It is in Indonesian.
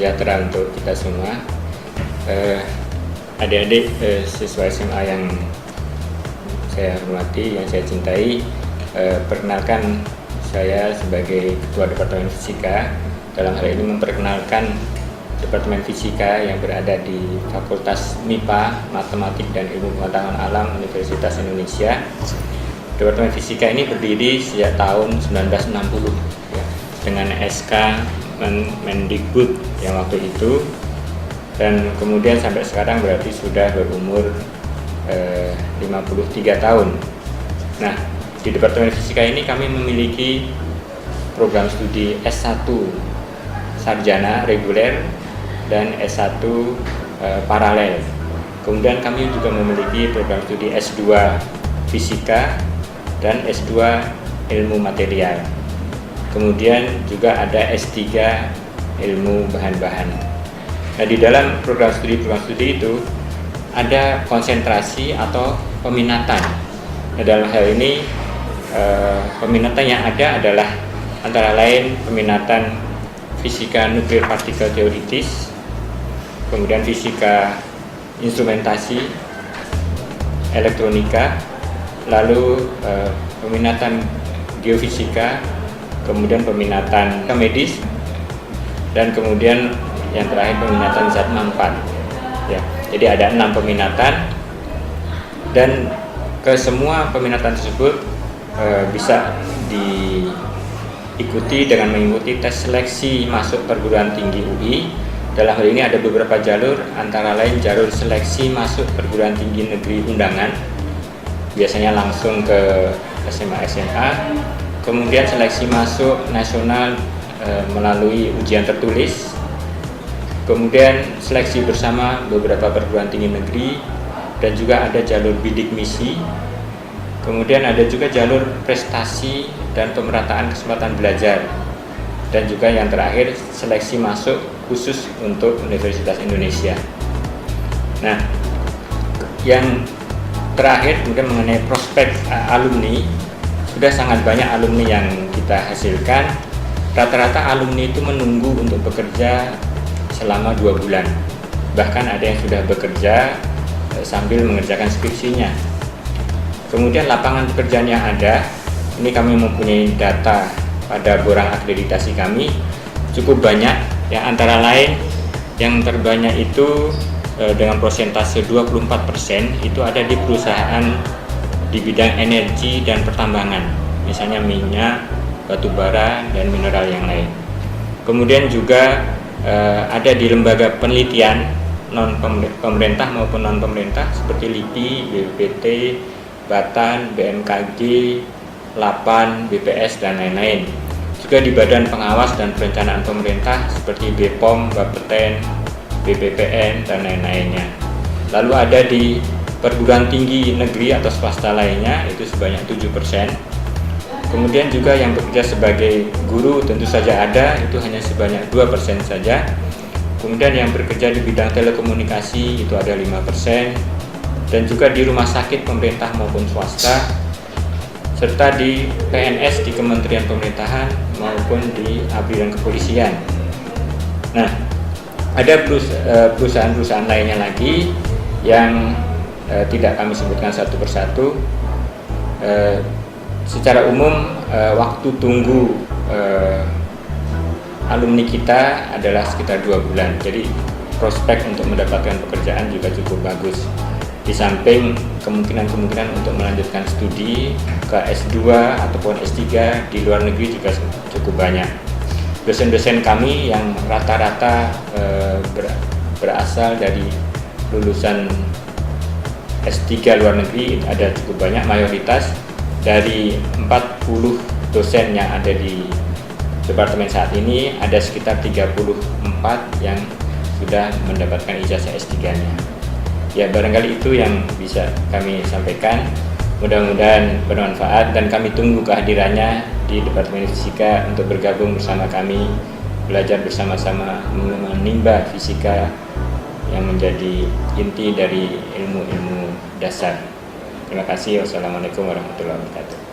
sejahtera untuk kita semua. Adik-adik siswa SMA yang saya hormati, yang saya cintai, perkenalkan saya sebagai Ketua Departemen Fisika. Dalam hal ini memperkenalkan Departemen Fisika yang berada di Fakultas MIPA, Matematik dan Ilmu Pengetahuan Alam Universitas Indonesia. Departemen Fisika ini berdiri sejak tahun 1960 ya, dengan SK Mendikbud yang waktu itu, dan kemudian sampai sekarang berarti sudah berumur 53 tahun. Nah, di Departemen Fisika ini kami memiliki program studi S1 sarjana reguler dan S1 paralel. Kemudian kami juga memiliki program studi S2 Fisika dan S2 Ilmu Material. Kemudian juga ada S3 Ilmu Bahan-bahan. Nah, di dalam program studi itu ada konsentrasi atau peminatan. Nah, dalam hal ini peminatan yang ada adalah antara lain peminatan fisika nuklir partikel teoritis, kemudian fisika instrumentasi, elektronika, lalu peminatan geofisika, kemudian peminatan medis, dan kemudian yang terakhir peminatan zat manfaat. Ya, jadi ada 6 peminatan, dan ke semua peminatan tersebut bisa diikuti dengan mengikuti tes seleksi masuk perguruan tinggi UI. Dalam hal ini ada beberapa jalur, antara lain jalur seleksi masuk perguruan tinggi negeri undangan, biasanya langsung ke SMA, kemudian seleksi masuk nasional melalui ujian tertulis, kemudian seleksi bersama beberapa perguruan tinggi negeri, dan juga ada jalur bidik misi, kemudian ada juga jalur prestasi dan pemerataan kesempatan belajar, dan juga yang terakhir seleksi masuk khusus untuk Universitas Indonesia. Nah, yang terakhir kemudian mengenai prospek alumni, sudah sangat banyak alumni yang kita hasilkan. Rata-rata alumni itu menunggu untuk bekerja selama 2 bulan. Bahkan ada yang sudah bekerja sambil mengerjakan skripsinya. Kemudian lapangan pekerjaan yang ada, ini kami mempunyai data pada borang akreditasi kami cukup banyak, yang antara lain yang terbanyak itu dengan persentase 24% itu ada di perusahaan di bidang energi dan pertambangan, misalnya minyak, batu bara, dan mineral yang lain. Kemudian juga ada di lembaga penelitian non pemerintah maupun non pemerintah seperti LIPI, BPPT, Batan, BMKG, LAPAN, BPS, dan lain-lain. Juga di badan pengawas dan perencanaan pemerintah seperti BPOM, Bapeten, BPPN, dan lain-lainnya. Lalu ada di perguruan tinggi negeri atau swasta lainnya, itu sebanyak 7%. Kemudian juga yang bekerja sebagai guru tentu saja ada, itu hanya sebanyak 2% saja. Kemudian yang bekerja di bidang telekomunikasi itu ada 5%, dan juga di rumah sakit pemerintah maupun swasta, serta di PNS di Kementerian Pemerintahan maupun di ABRI dan Kepolisian. Nah, ada perusahaan-perusahaan lainnya lagi yang tidak kami sebutkan satu persatu. Secara umum waktu tunggu alumni kita adalah sekitar 2 bulan. Jadi prospek untuk mendapatkan pekerjaan juga cukup bagus. Di samping kemungkinan untuk melanjutkan studi ke S2 ataupun S3 di luar negeri juga cukup banyak. Dosen-dosen kami yang rata-rata berasal dari lulusan S3 luar negeri ada cukup banyak, mayoritas dari 40 dosen yang ada di departemen saat ini ada sekitar 34 yang sudah mendapatkan ijazah S3-nya. Ya, barangkali itu yang bisa kami sampaikan. Mudah-mudahan bermanfaat, dan kami tunggu kehadirannya di Departemen Fisika untuk bergabung bersama kami, belajar bersama-sama menimba fisika yang menjadi inti dari ilmu-ilmu dasar. Terima kasih. Wassalamualaikum warahmatullahi wabarakatuh.